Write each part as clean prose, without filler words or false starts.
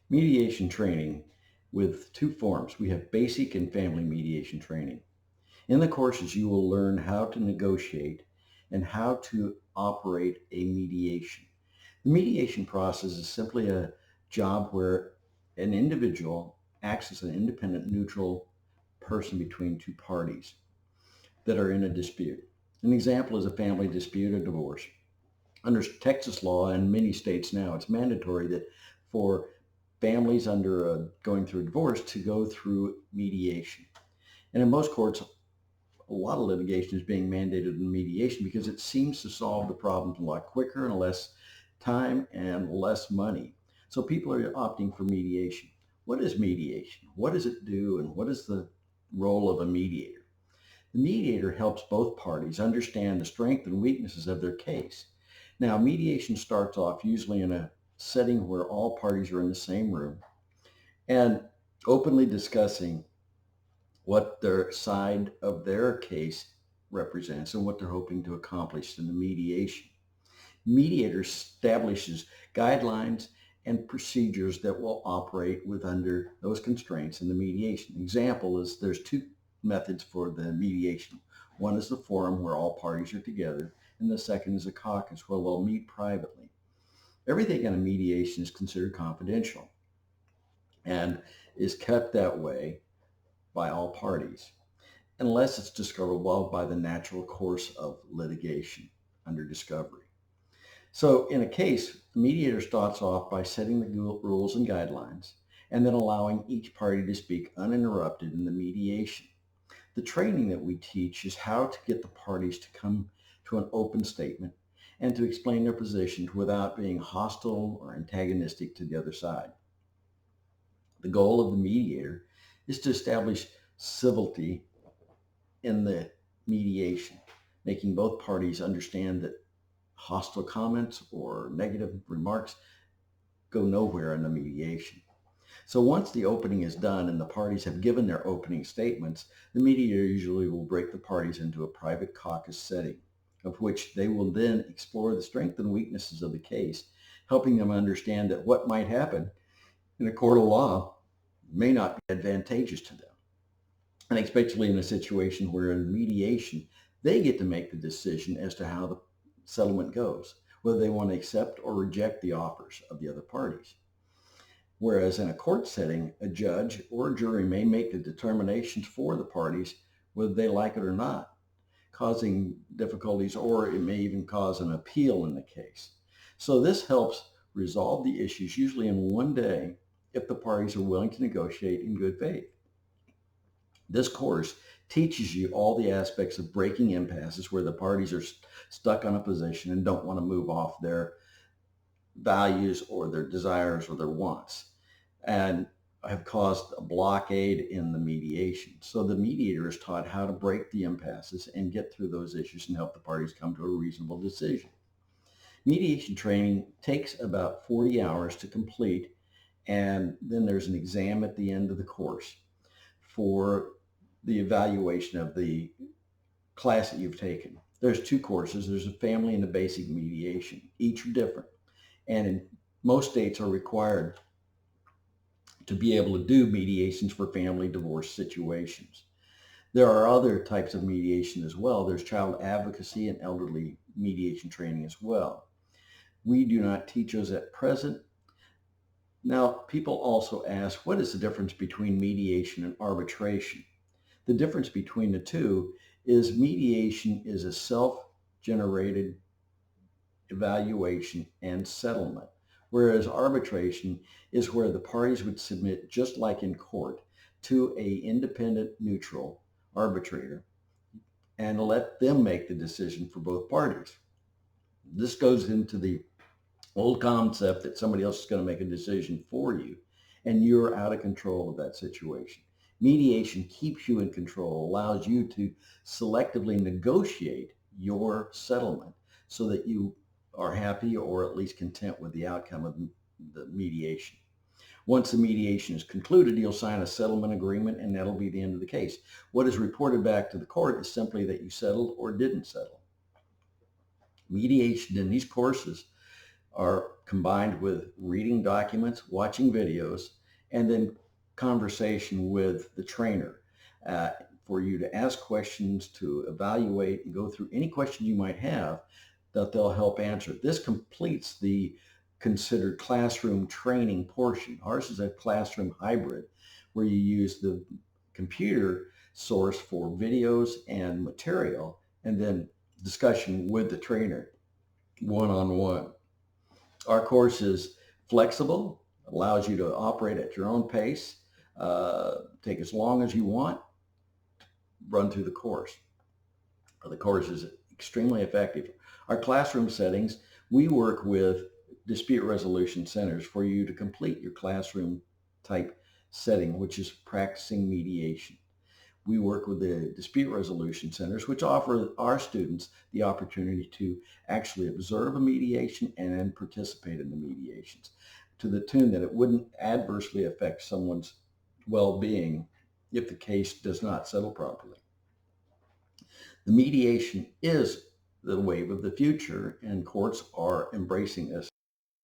Mediation training with two forms. We have basic and family mediation training. In the courses, you will learn how to negotiate and how to operate a mediation. The mediation process is simply a job where an individual acts as an independent, neutral person between two parties that are in a dispute. An example is a family dispute or divorce. Under Texas law and many states now, it's mandatory that for families going through a divorce to go through mediation. And in most courts, a lot of litigation is being mandated in mediation because it seems to solve the problems a lot quicker and less time and less money. So people are opting for mediation. What is mediation? What does it do? And what is the role of a mediator? The mediator helps both parties understand the strengths and weaknesses of their case. Now, mediation starts off usually in a setting where all parties are in the same room and openly discussing what their side of their case represents and what they're hoping to accomplish in the mediation. Mediator establishes guidelines and procedures that will operate with under those constraints in the mediation. Example is there's two methods for the mediation. One is the forum where all parties are together, and the second is a caucus where they'll meet privately. Everything in a mediation is considered confidential and is kept that way by all parties, unless it's discoverable by the natural course of litigation under discovery. So in a case, the mediator starts off by setting the rules and guidelines and then allowing each party to speak uninterrupted in the mediation. The training that we teach is how to get the parties to come to an open statement and to explain their positions without being hostile or antagonistic to the other side. The goal of the mediator is to establish civility in the mediation, making both parties understand that hostile comments or negative remarks go nowhere in the mediation. So once the opening is done and the parties have given their opening statements, the mediator usually will break the parties into a private caucus setting, of which they will then explore the strengths and weaknesses of the case, helping them understand that what might happen in a court of law may not be advantageous to them. And especially in a situation where in mediation, they get to make the decision as to how the settlement goes, whether they want to accept or reject the offers of the other parties. Whereas in a court setting, a judge or a jury may make the determinations for the parties, whether they like it or not, causing difficulties, or it may even cause an appeal in the case. So this helps resolve the issues usually in one day if the parties are willing to negotiate in good faith. This course teaches you all the aspects of breaking impasses where the parties are stuck on a position and don't want to move off their values or their desires or their wants, and have caused a blockade in the mediation. So the mediator is taught how to break the impasses and get through those issues and help the parties come to a reasonable decision. Mediation training takes about 40 hours to complete, and then there's an exam at the end of the course for the evaluation of the class that you've taken. There's two courses. There's a family and a basic mediation. Each are different. And in most states are required to be able to do mediations for family divorce situations. There are other types of mediation as well. There's child advocacy and elderly mediation training as well. We do not teach those at present. Now, people also ask, what is the difference between mediation and arbitration? The difference between the two is mediation is a self-generated evaluation and settlement, whereas arbitration is where the parties would submit, just like in court, to a independent, neutral arbitrator and let them make the decision for both parties. This goes into the old concept that somebody else is going to make a decision for you and you're out of control of that situation. Mediation keeps you in control, allows you to selectively negotiate your settlement so that you are happy or at least content with the outcome of the mediation. Once the mediation is concluded, you'll sign a settlement agreement and that'll be the end of the case. What is reported back to the court is simply that you settled or didn't settle. Mediation in these courses are combined with reading documents, watching videos, and then conversation with the trainer uh, for you to ask questions, to evaluate and go through any questions you might have that they'll help answer. This completes the considered classroom training portion. Ours is a classroom hybrid where you use the computer source for videos and material and then discussion with the trainer one-on-one. Our course is flexible, allows you to operate at your own pace, take as long as you want, run through the course. The course is extremely effective. Our classroom settings, we work with dispute resolution centers for you to complete your classroom type setting, which is practicing mediation. We work with the dispute resolution centers, which offer our students the opportunity to actually observe a mediation and then participate in the mediations to the tune that it wouldn't adversely affect someone's well-being if the case does not settle properly. The mediation is the wave of the future, and courts are embracing this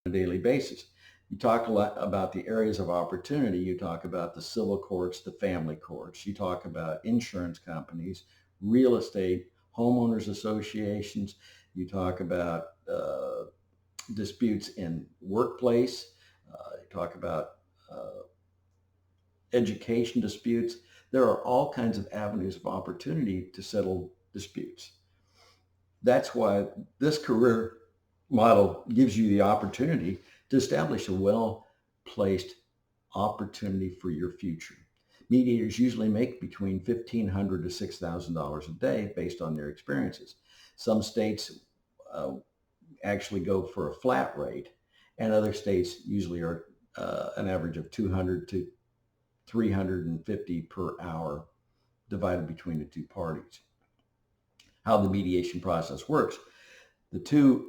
on a daily basis. You talk a lot about the areas of opportunity. You talk about the civil courts, the family courts. You talk about insurance companies, real estate, homeowners associations. You talk about disputes in workplace. You talk about education disputes. There are all kinds of avenues of opportunity to settle disputes. That's why this career model gives you the opportunity to establish a well-placed opportunity for your future. Mediators usually make between $1,500 to $6,000 a day based on their experiences. Some states actually go for a flat rate, and other states usually are an average of 200 to 350 per hour divided between the two parties. How the mediation process works, the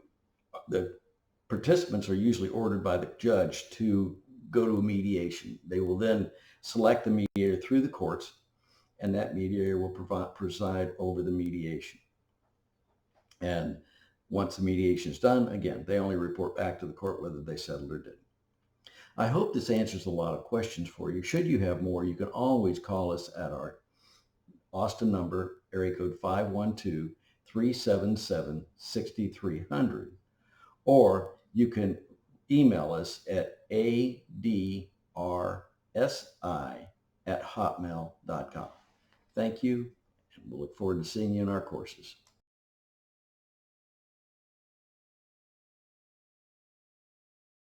participants are usually ordered by the judge to go to a mediation. They will then select the mediator through the courts, and that mediator will preside over the mediation. And once the mediation is done, again, they only report back to the court whether they settled or didn't. I hope this answers a lot of questions for you. Should you have more, you can always call us at our Austin number, area code 512-377-6300. Or you can email us at adrsi@hotmail.com. Thank you, and we'll look forward to seeing you in our courses.